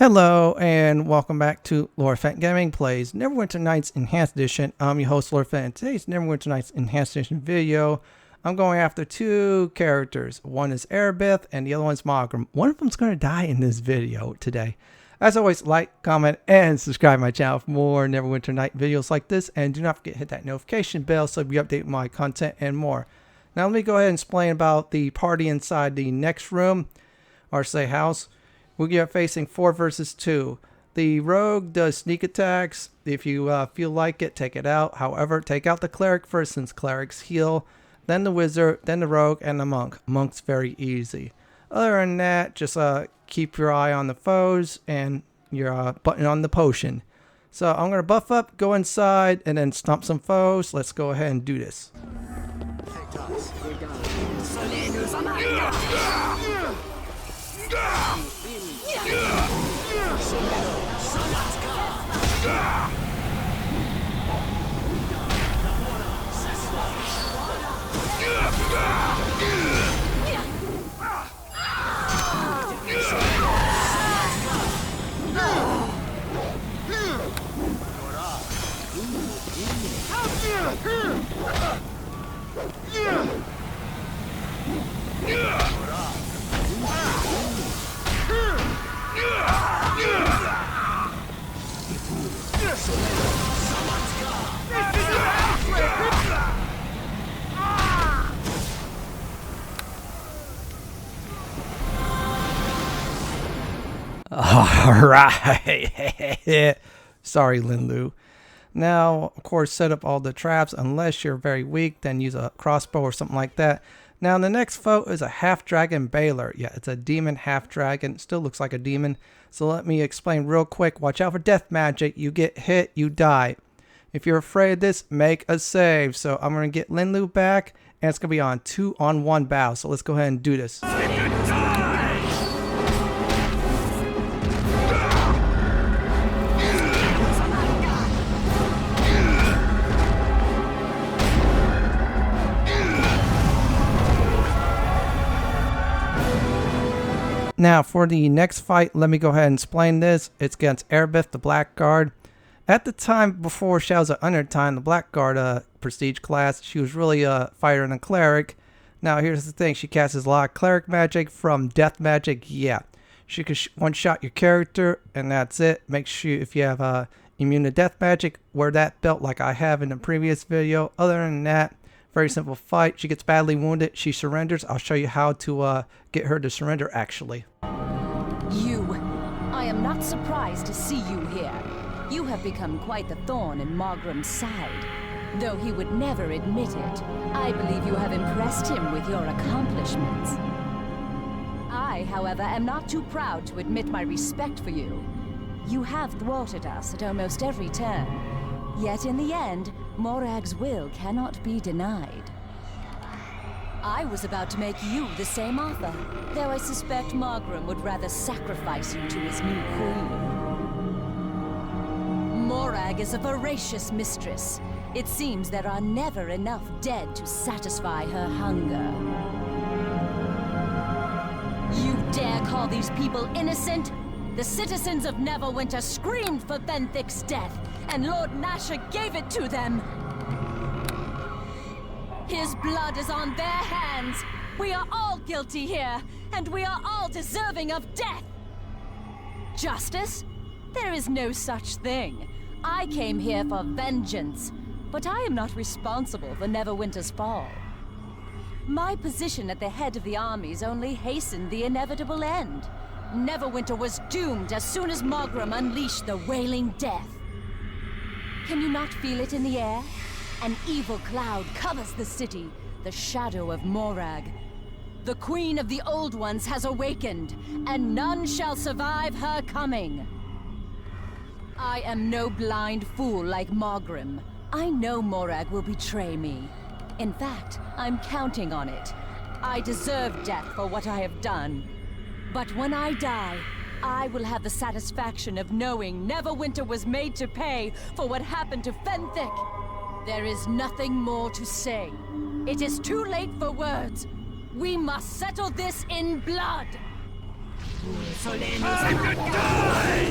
Hello and welcome back to Lord Fenton Gaming Plays Neverwinter Nights Enhanced Edition. I'm your host Lord Fenton. Today's Neverwinter Nights Enhanced Edition video, I'm going after two characters. One is Aribeth and the other one's Maugrim. One of them's going to die in this video today. As always, like, comment, and subscribe to my channel for more Neverwinter Night videos like this. And do not forget to hit that notification bell so you'll be updated with my content and more. Now let me go ahead and explain about the party inside the next room, or say house. We are facing 4 versus 2. The rogue does sneak attacks. If you feel like it, take it out. However, take out the cleric first since clerics heal. Then the wizard, then the rogue, and the monk. Monk's very easy. Other than that, just keep your eye on the foes and your button on the potion. So I'm going to buff up, go inside, and then stomp some foes. Let's go ahead and do this. Alright. Sorry, Linlu. Now, of course, set up all the traps. Unless you're very weak, then use a crossbow or something like that. Now, the next foe is a half-dragon Baalor. Yeah, it's a demon half-dragon. Still looks like a demon. So let me explain real quick. Watch out for death magic. You get hit, you die. If you're afraid of this, make a save. So I'm going to get Linlu back, and it's going to be on 2-on-1 battle. So let's go ahead and do this. Now, for the next fight, let me go ahead and explain this. It's against Aribeth, the Blackguard. At the time before Shadows of Undertime, the Blackguard prestige class, she was really a fighter and a cleric. Now, here's the thing. She casts a lot of cleric magic from death magic. Yeah, she could one-shot your character, and that's it. Make sure if you have immune to death magic, wear that belt like I have in the previous video. Other than that, very simple fight. She gets badly wounded. She surrenders. I'll show you how to get her to surrender, actually. I am not surprised to see you here. You have become quite the thorn in Maugrim's side. Though he would never admit it, I believe you have impressed him with your accomplishments. I, however, am not too proud to admit my respect for you. You have thwarted us at almost every turn. Yet in the end, Maurag's will cannot be denied. I was about to make you the same offer, though I suspect Maugrim would rather sacrifice you to his new queen. Maurag is a voracious mistress. It seems there are never enough dead to satisfy her hunger. You dare call these people innocent? The citizens of Neverwinter screamed for Fenthic's death, and Lord Nasher gave it to them. His blood is on their hands. We are all guilty here, and we are all deserving of death. Justice? There is no such thing. I came here for vengeance, but I am not responsible for Neverwinter's fall. My position at the head of the armies only hastened the inevitable end. Neverwinter was doomed as soon as Maugrim unleashed the Wailing Death. Can you not feel it in the air? An evil cloud covers the city, the shadow of Maurag. The Queen of the Old Ones has awakened, and none shall survive her coming. I am no blind fool like Maugrim. I know Maurag will betray me. In fact, I'm counting on it. I deserve death for what I have done. But when I die, I will have the satisfaction of knowing Neverwinter was made to pay for what happened to Fenthic. There is nothing more to say. It is too late for words. We must settle this in blood. Time to die!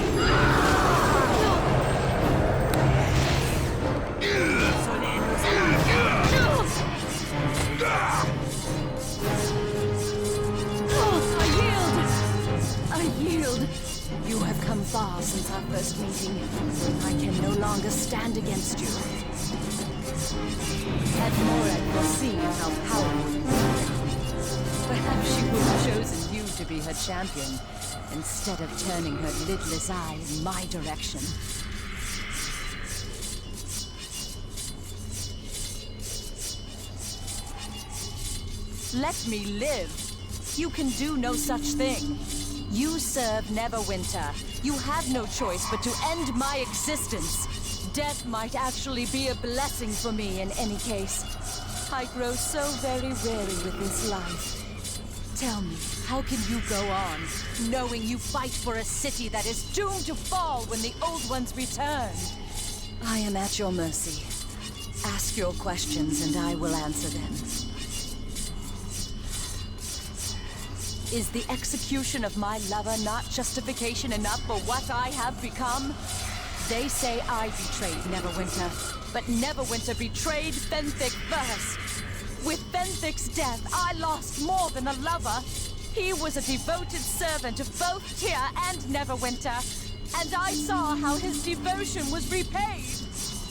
I yield. You have come far since our first meeting. I can no longer stand against you. And Moret will see how powerful you are. Perhaps she would have chosen you to be her champion, instead of turning her lidless eye in my direction. Let me live. You can do no such thing. You serve Neverwinter. You have no choice but to end my existence. Death might actually be a blessing for me in any case. I grow so very weary with this life. Tell me, how can you go on, knowing you fight for a city that is doomed to fall when the old ones return? I am at your mercy. Ask your questions and I will answer them. Is the execution of my lover not justification enough for what I have become? They say I betrayed Neverwinter, but Neverwinter betrayed Fenton first. With Fenton's death, I lost more than a lover. He was a devoted servant of both Tyr and Neverwinter, and I saw how his devotion was repaid.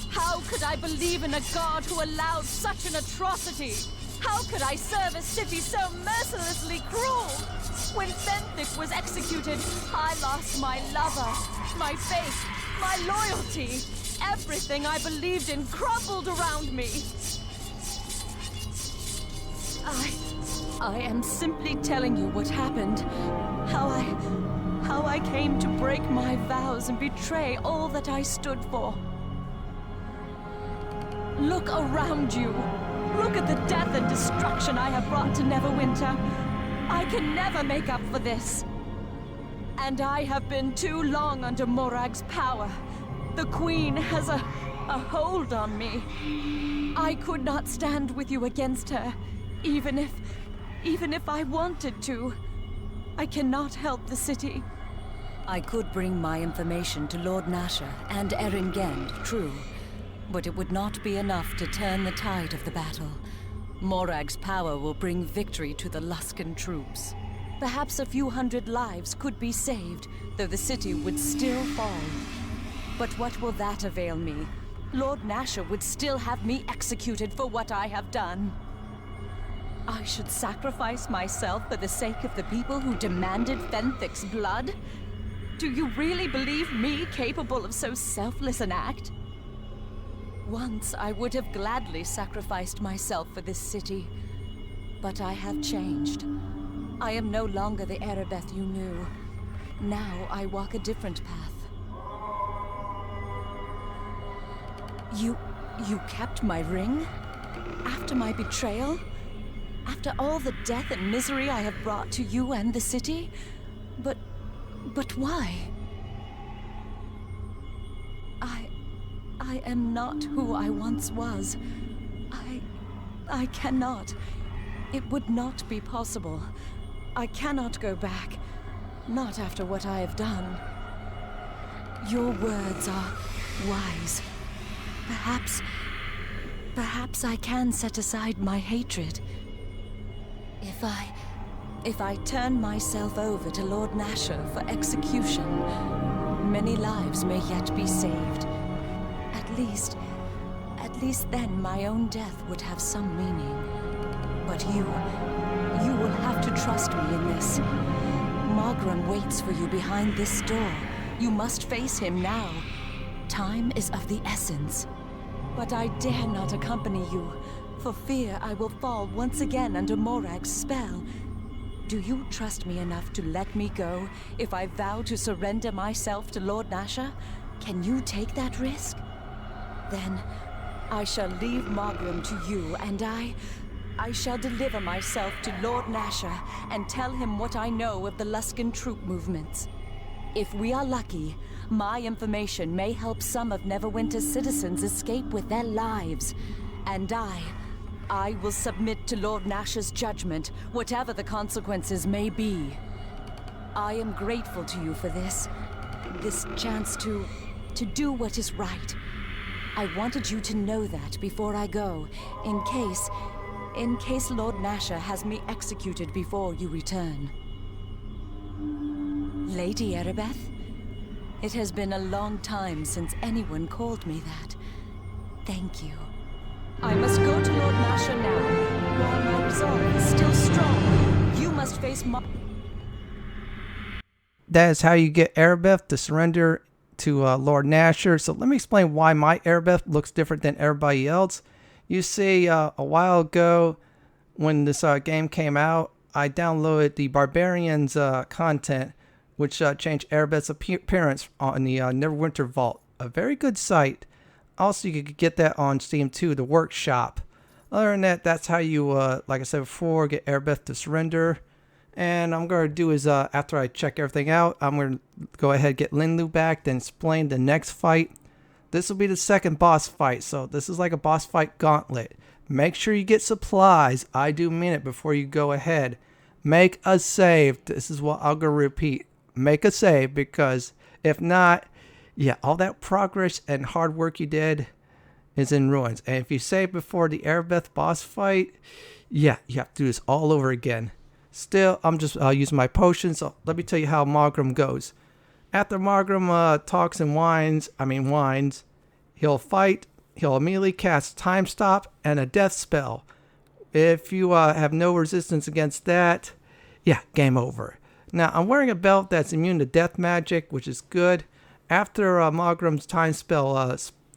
How could I believe in a god who allowed such an atrocity? How could I serve a city so mercilessly cruel? When Fenton was executed, I lost my lover, my faith, my loyalty. Everything I believed in crumbled around me. I am simply telling you what happened. How I came to break my vows and betray all that I stood for. Look around you. Look at the death and destruction I have brought to Neverwinter. I can never make up for this. And I have been too long under Morag's power. The Queen has a hold on me. I could not stand with you against her, even if I wanted to. I cannot help the city. I could bring my information to Lord Nasher and Aarin, true. But it would not be enough to turn the tide of the battle. Morag's power will bring victory to the Luskan troops. Perhaps a few hundred lives could be saved, though the city would still fall. But what will that avail me? Lord Nasher would still have me executed for what I have done. I should sacrifice myself for the sake of the people who demanded Fenthic's blood? Do you really believe me capable of so selfless an act? Once I would have gladly sacrificed myself for this city, but I have changed. I am no longer the Aribeth you knew. Now I walk a different path. You kept my ring? After my betrayal? After all the death and misery I have brought to you and the city? But why? I am not who I once was. I cannot. It would not be possible. I cannot go back. Not after what I have done. Your words are wise. Perhaps I can set aside my hatred. If I turn myself over to Lord Nasher for execution, many lives may yet be saved. At least then my own death would have some meaning. But you will have to trust me in this. Maugrim waits for you behind this door. You must face him now. Time is of the essence. But I dare not accompany you, for fear I will fall once again under Morag's spell. Do you trust me enough to let me go if I vow to surrender myself to Lord Nasher? Can you take that risk? Then I shall leave Maugrim to you, and I shall deliver myself to Lord Nasher and tell him what I know of the Luskan troop movements. If we are lucky, my information may help some of Neverwinter's citizens escape with their lives. And I will submit to Lord Nasher's judgment, whatever the consequences may be. I am grateful to you for this chance to do what is right. I wanted you to know that before I go, in case Lord Nasher has me executed before you return. Lady Aribeth, it has been a long time since anyone called me that. Thank you. I must go to Lord Nasher now. While my resolve is still strong, you must face That is how you get Aribeth to surrender to Lord Nasher. So let me explain why my Aribeth looks different than everybody else. You see, a while ago when this game came out, I downloaded the Barbarians content, which changed Aribeth's appearance on the Neverwinter Vault. A very good site. Also, you could get that on Steam too, the workshop. Other than that, that's how you, like I said before, get Aribeth to surrender. And I'm going to do is, after I check everything out, I'm going to go ahead and get Linlu back, then explain the next fight. This will be the second boss fight, so this is like a boss fight gauntlet. Make sure you get supplies. I do mean it before you go ahead. Make a save. This is what I'll go repeat. Make a save, because if not, yeah, all that progress and hard work you did is in ruins. And if you save before the Aribeth boss fight, yeah, you have to do this all over again. Still, I'm just using my potions, so let me tell you how Maugrim goes. After Maugrim talks and whines, he'll fight, he'll immediately cast Time Stop and a Death Spell. If you have no resistance against that, yeah, game over. Now, I'm wearing a belt that's immune to death magic, which is good. After Maugrim's Time Spell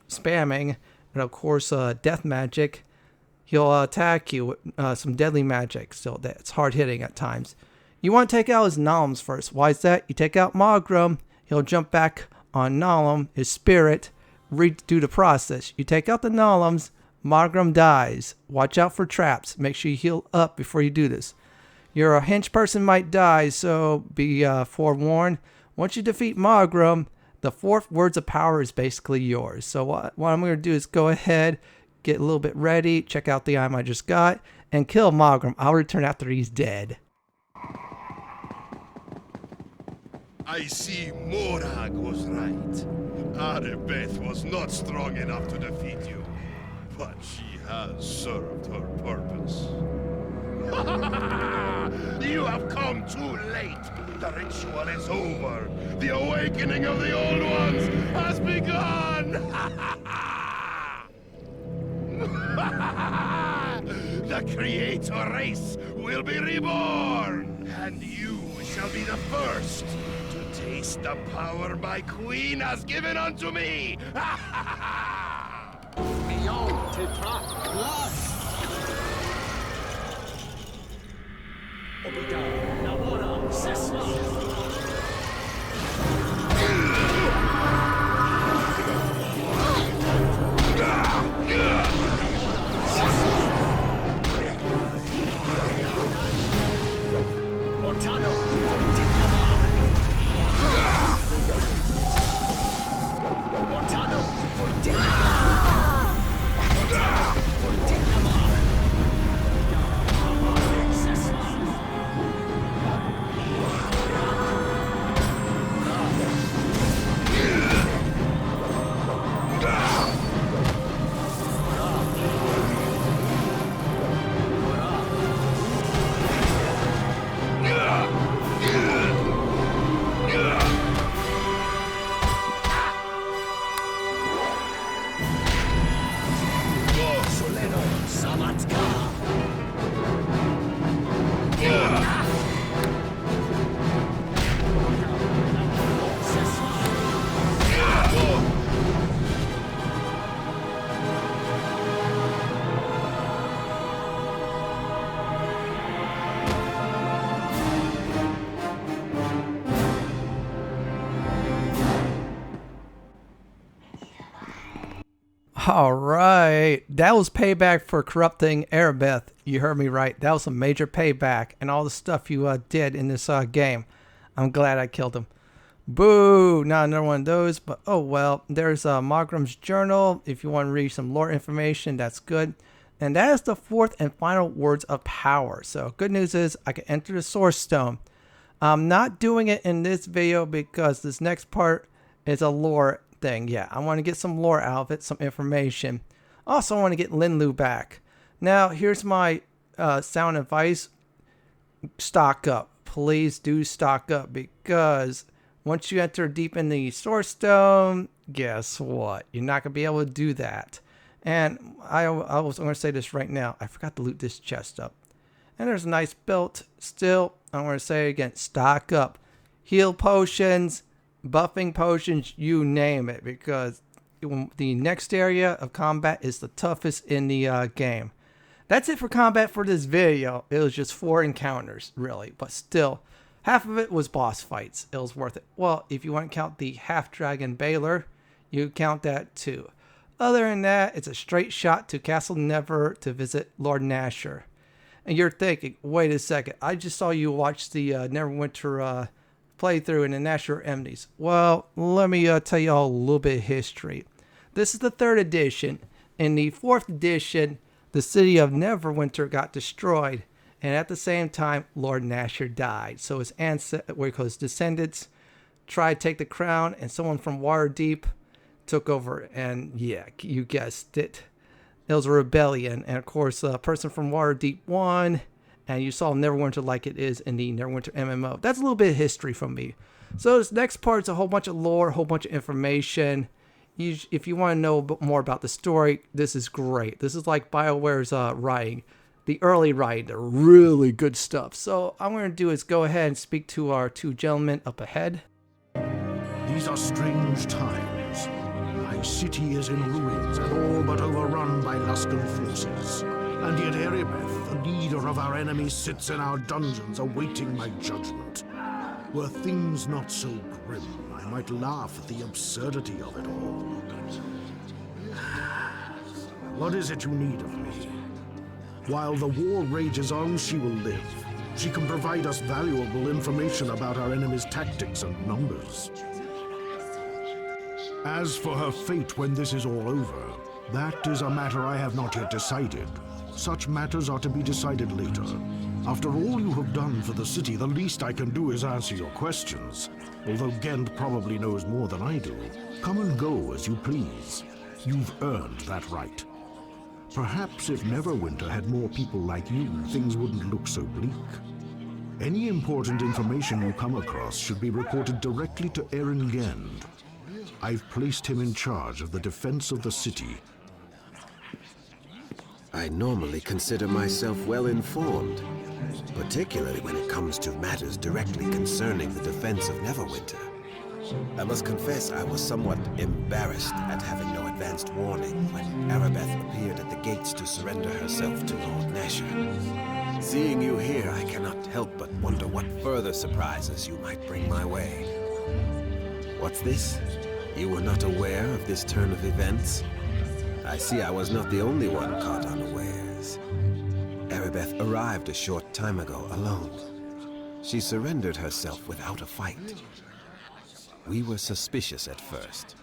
spamming, and of course death magic, he'll attack you with some deadly magic, so that's hard hitting at times. You want to take out his Nalms first. Why is that? You take out Maugrim, he'll jump back on Nalm, his spirit, redo the process. You take out the Nalms, Maugrim dies. Watch out for traps. Make sure you heal up before you do this. Your hench person might die, so be forewarned. Once you defeat Maugrim, the 4th Words of Power is basically yours. So what I'm going to do is go ahead, get a little bit ready, check out the item I just got, and kill Maugrim. I'll return after he's dead. I see Morag was right. Aribeth was not strong enough to defeat you, but she has served her purpose. You have come too late. The ritual is over. The awakening of the old ones has begun. The creator race will be reborn, and you shall be the first to taste the power my queen has given unto me. Beyond Tetra Plus. Obida, Nawara, Sesla. Alright, that was payback for corrupting Aribeth. You heard me right. That was some major payback and all the stuff you did in this game. I'm glad I killed him. Boo! Not another one of those, but oh well. There's Maugrim's journal. If you want to read some lore information, that's good. And that is the 4th and final words of power. So good news is I can enter the Source Stone. I'm not doing it in this video because this next part is a lore thing. Yeah, I want to get some lore out of it, some information. Also, I want to get Linlu back. Now, here's my sound advice. Stock up. Please do stock up, because once you enter deep in the Source Stone, guess what? You're not going to be able to do that. And I was going to say this right now. I forgot to loot this chest up. And there's a nice belt. Still, I'm going to say it again, stock up. Heal potions, buffing potions, you name it, because the next area of combat is the toughest in the game. That's it for combat for this video. It was just 4 encounters, really. But still, half of it was boss fights. It was worth it. Well, if you want to count the half-dragon Baalor, you count that too. Other than that, it's a straight shot to Castle Never to visit Lord Nasher. And you're thinking, wait a second, I just saw you watch the Neverwinter playthrough in the Nasher Emnies. Well, let me tell you all a little bit of history. This is the 3rd edition. In the 4th edition, the city of Neverwinter got destroyed, and at the same time, Lord Nasher died. So his descendants tried to take the crown, and someone from Waterdeep took over. And yeah, you guessed it. It was a rebellion, and of course, a person from Waterdeep won, and you saw Neverwinter like it is in the Neverwinter MMO. That's a little bit of history from me. So this next part's a whole bunch of lore, a whole bunch of information. If you want to know more about the story, this is great. This is like BioWare's writing. The early writing, they're really good stuff. So all I'm going to do is go ahead and speak to our 2 gentlemen up ahead. These are strange times. My city is in ruins and all but overrun by Luskan forces. And yet Aribeth, the leader of our enemies, sits in our dungeons awaiting my judgment. Were things not so grim, I might laugh at the absurdity of it all. What is it you need of me? While the war rages on, she will live. She can provide us valuable information about our enemies' tactics and numbers. As for her fate when this is all over, that is a matter I have not yet decided. Such matters are to be decided later. After all you have done for the city, the least I can do is answer your questions. Although Gent probably knows more than I do. Come and go as you please. You've earned that right. Perhaps if Neverwinter had more people like you, things wouldn't look so bleak. Any important information you come across should be reported directly to Aarin Gent. I've placed him in charge of the defense of the city. I normally consider myself well informed, particularly when it comes to matters directly concerning the defense of Neverwinter. I must confess I was somewhat embarrassed at having no advanced warning when Aribeth appeared at the gates to surrender herself to Lord Nasher. Seeing you here, I cannot help but wonder what further surprises you might bring my way. What's this? You were not aware of this turn of events? I see I was not the only one caught unawares. Aribeth arrived a short time ago alone. She surrendered herself without a fight. We were suspicious at first,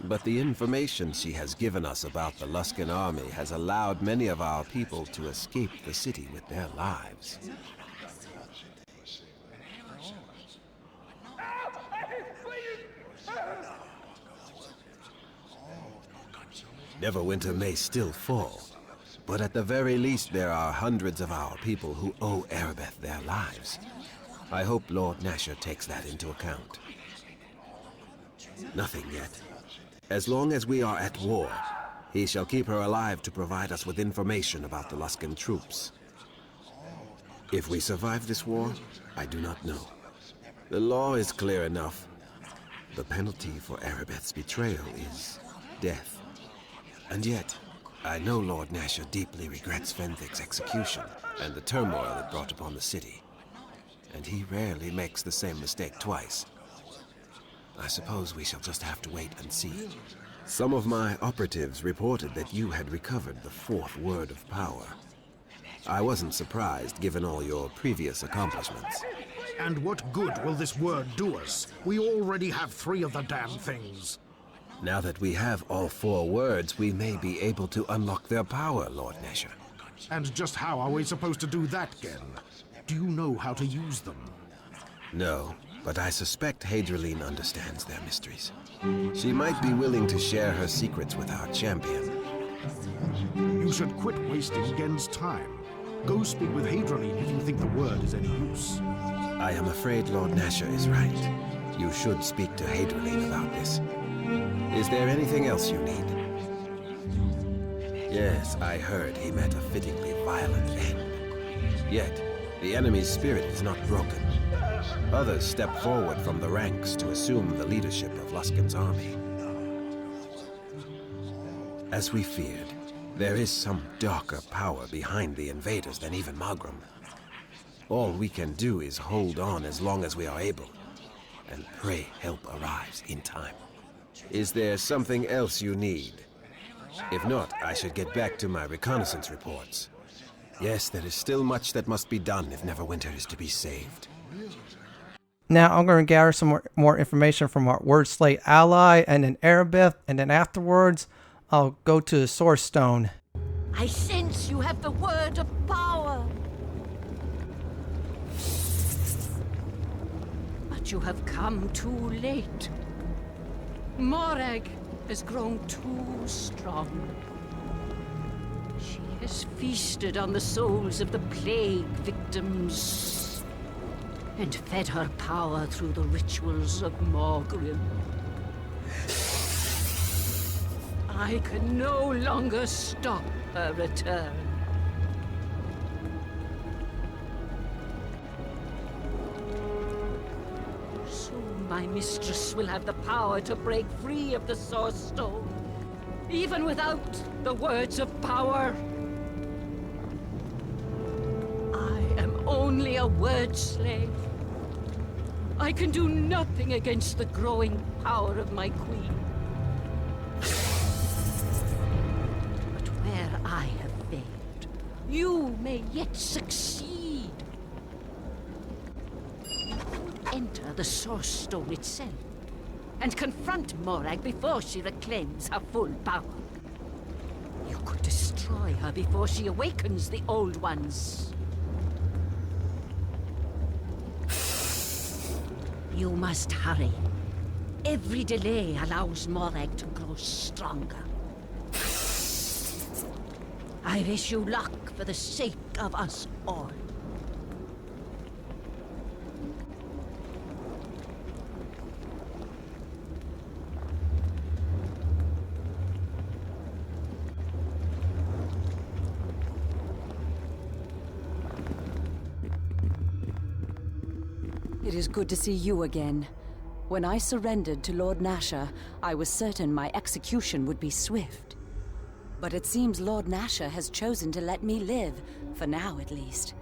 but the information she has given us about the Luskan army has allowed many of our people to escape the city with their lives. Neverwinter may still fall, but at the very least there are hundreds of our people who owe Aribeth their lives. I hope Lord Nasher takes that into account. Nothing yet. As long as we are at war, he shall keep her alive to provide us with information about the Luskan troops. If we survive this war, I do not know. The law is clear enough. The penalty for Aribeth's betrayal is death. And yet, I know Lord Nasher deeply regrets Fenton's execution and the turmoil it brought upon the city. And he rarely makes the same mistake twice. I suppose we shall just have to wait and see. Some of my operatives reported that you had recovered the 4th word of power. I wasn't surprised, given all your previous accomplishments. And what good will this word do us? We already have 3 of the damn things. Now that we have all 4 words, we may be able to unlock their power, Lord Nasher. And just how are we supposed to do that, Gen? Do you know how to use them? No, but I suspect Haedraline understands their mysteries. She might be willing to share her secrets with our champion. You should quit wasting Gen's time. Go speak with Haedraline if you think the word is any use. I am afraid Lord Nasher is right. You should speak to Haedraline about this. Is there anything else you need? Yes, I heard he met a fittingly violent end. Yet, the enemy's spirit is not broken. Others step forward from the ranks to assume the leadership of Luskan's army. As we feared, there is some darker power behind the invaders than even Maugrim. All we can do is hold on as long as we are able, and pray help arrives in time. Is there something else you need? If not, I should get back to my reconnaissance reports. Yes, there is still much that must be done if Neverwinter is to be saved. Now I'm going to gather some more information from our Word Slate ally and then Aribeth, and then afterwards I'll go to the Source Stone. I sense you have the word of power. But you have come too late. Morag has grown too strong. She has feasted on the souls of the plague victims and fed her power through the rituals of Maugrim. I can no longer stop her return. Soon my mistress will have the power to break free of the Source Stone, even without the words of power. I am only a word slave. I can do nothing against the growing power of my queen. But where I have failed, you may yet succeed. Enter the Source Stone itself, and confront Morag before she reclaims her full power. You could destroy her before she awakens the Old Ones. You must hurry. Every delay allows Morag to grow stronger. I wish you luck for the sake of us all. It is good to see you again. When I surrendered to Lord Nasher, I was certain my execution would be swift. But it seems Lord Nasher has chosen to let me live, for now at least.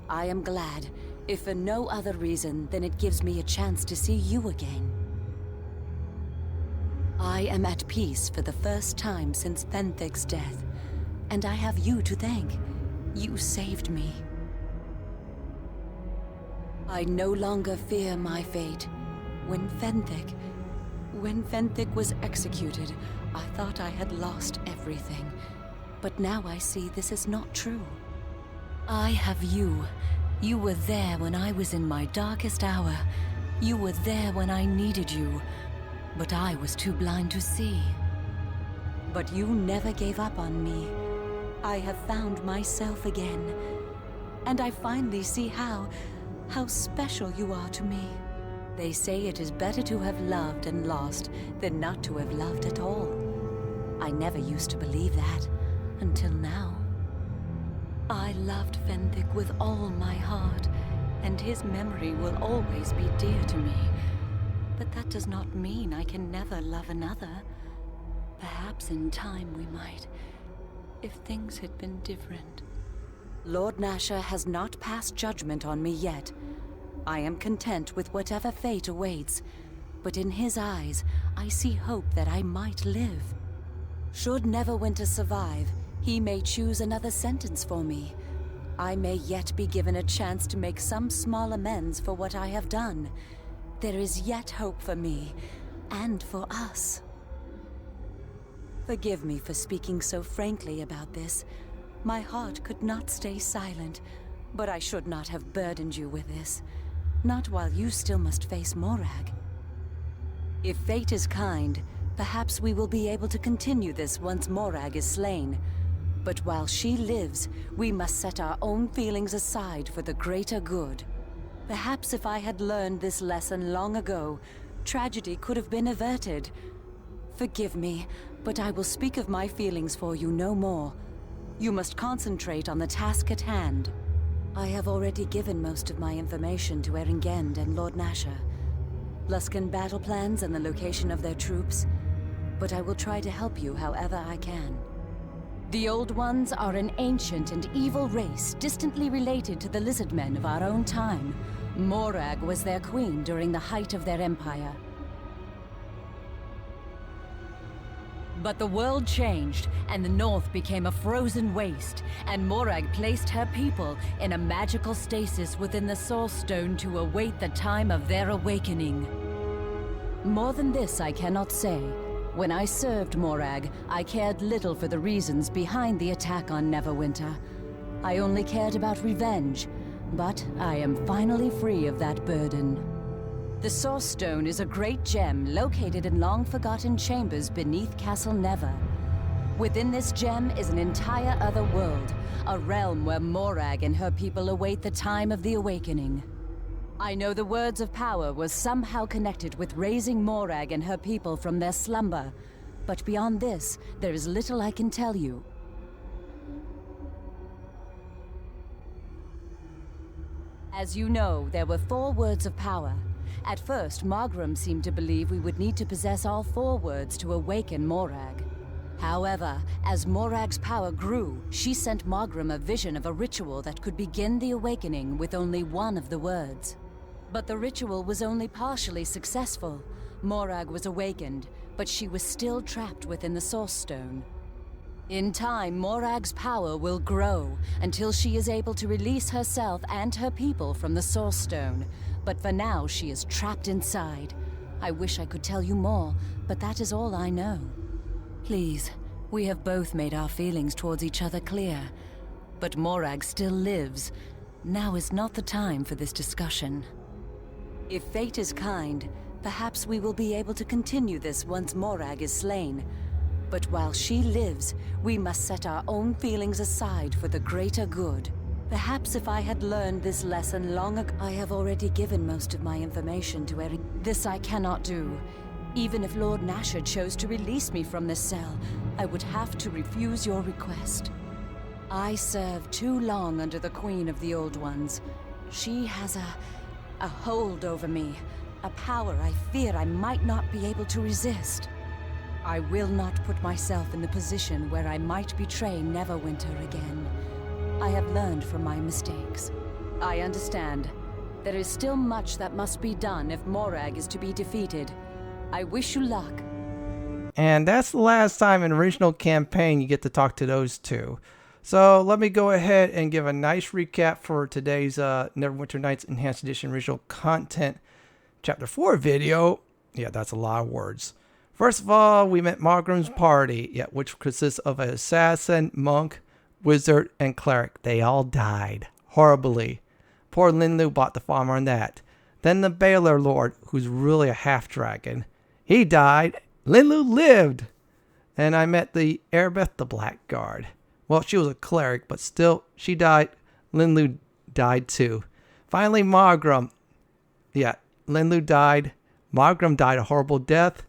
I am glad, if for no other reason than it gives me a chance to see you again. I am at peace for the first time since Fenthic's death, and I have you to thank. You saved me. I no longer fear my fate. When Fentic was executed, I thought I had lost everything. But now I see this is not true. I have you. You were there when I was in my darkest hour. You were there when I needed you. But I was too blind to see. But you never gave up on me. I have found myself again. And I finally see how special you are to me. They say it is better to have loved and lost than not to have loved at all. I never used to believe that, until now. I loved Fentic with all my heart, and his memory will always be dear to me. But that does not mean I can never love another. Perhaps in time we might, if things had been different. Lord Nasher has not passed judgment on me yet. I am content with whatever fate awaits, but in his eyes, I see hope that I might live. Should Neverwinter survive, he may choose another sentence for me. I may yet be given a chance to make some small amends for what I have done. There is yet hope for me, and for us. Forgive me for speaking so frankly about this. My heart could not stay silent, but I should not have burdened you with this. Not while you still must face Morag. If fate is kind, perhaps we will be able to continue this once Morag is slain. But while she lives, we must set our own feelings aside for the greater good. Perhaps if I had learned this lesson long ago, tragedy could have been averted. Forgive me, but I will speak of my feelings for you no more. You must concentrate on the task at hand. I have already given most of my information to Aarin and Lord Nasher. Luskan battle plans and the location of their troops, but I will try to help you however I can. The Old Ones are an ancient and evil race distantly related to the lizardmen of our own time. Morag was their queen during the height of their empire. But the world changed, and the North became a frozen waste, and Morag placed her people in a magical stasis within the Source Stone to await the time of their awakening. More than this I cannot say. When I served Morag, I cared little for the reasons behind the attack on Neverwinter. I only cared about revenge, but I am finally free of that burden. The Source Stone is a great gem located in long-forgotten chambers beneath Castle Never. Within this gem is an entire other world, a realm where Morag and her people await the time of the awakening. I know the Words of Power was somehow connected with raising Morag and her people from their slumber, but beyond this, there is little I can tell you. As you know, there were 4 Words of Power. At first, Maugrim seemed to believe we would need to possess all 4 words to awaken Morag. However, as Morag's power grew, she sent Maugrim a vision of a ritual that could begin the awakening with only one of the words. But the ritual was only partially successful. Morag was awakened, but she was still trapped within the Source Stone. In time, Morag's power will grow until she is able to release herself and her people from the Source Stone. But for now, she is trapped inside. I wish I could tell you more, but that is all I know. Please, we have both made our feelings towards each other clear. But Morag still lives. Now is not the time for this discussion. If fate is kind, perhaps we will be able to continue this once Morag is slain. But while she lives, we must set our own feelings aside for the greater good. Perhaps if I had learned this lesson long ago... I have already given most of my information to Aarin. This I cannot do. Even if Lord Nasher chose to release me from this cell, I would have to refuse your request. I served too long under the Queen of the Old Ones. She has a hold over me, a power I fear I might not be able to resist. I will not put myself in the position where I might betray Neverwinter again. I have learned from my mistakes. I understand. There is still much that must be done if Morag is to be defeated. I wish you luck. And that's the last time in the original campaign you get to talk to those two. So let me go ahead and give a nice recap for today's Neverwinter Nights Enhanced Edition original content Chapter 4 video. Yeah, that's a lot of words. First of all, we met Maugrim's party, which consists of an assassin, monk, wizard, and cleric. They all died horribly. Poor Linlu bought the farm on that. Then the Baalor Lord, who's really a half-dragon. He died. Linlu lived. And I met the Aribeth the Blackguard. Well, she was a cleric, but still, she died. Linlu died too. Finally, Maugrim. Yeah, Linlu died. Maugrim died a horrible death.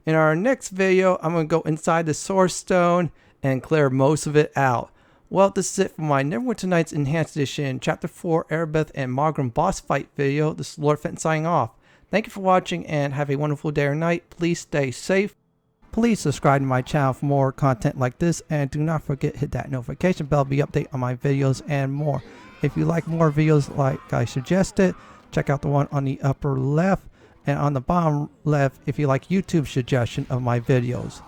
In our next video, I'm going to go inside the Source Stone and clear most of it out. Well, this is it for my Neverwinter Nights Enhanced Edition Chapter 4 Aribeth and Maugrim boss fight video. This is Lord Fenton signing off. Thank you for watching and have a wonderful day or night. Please stay safe. Please subscribe to my channel for more content like this, and do not forget to hit that notification bell to be updated on my videos and more. If you like more videos like I suggested, check out the one on the upper left and on the bottom left if you like YouTube suggestion of my videos.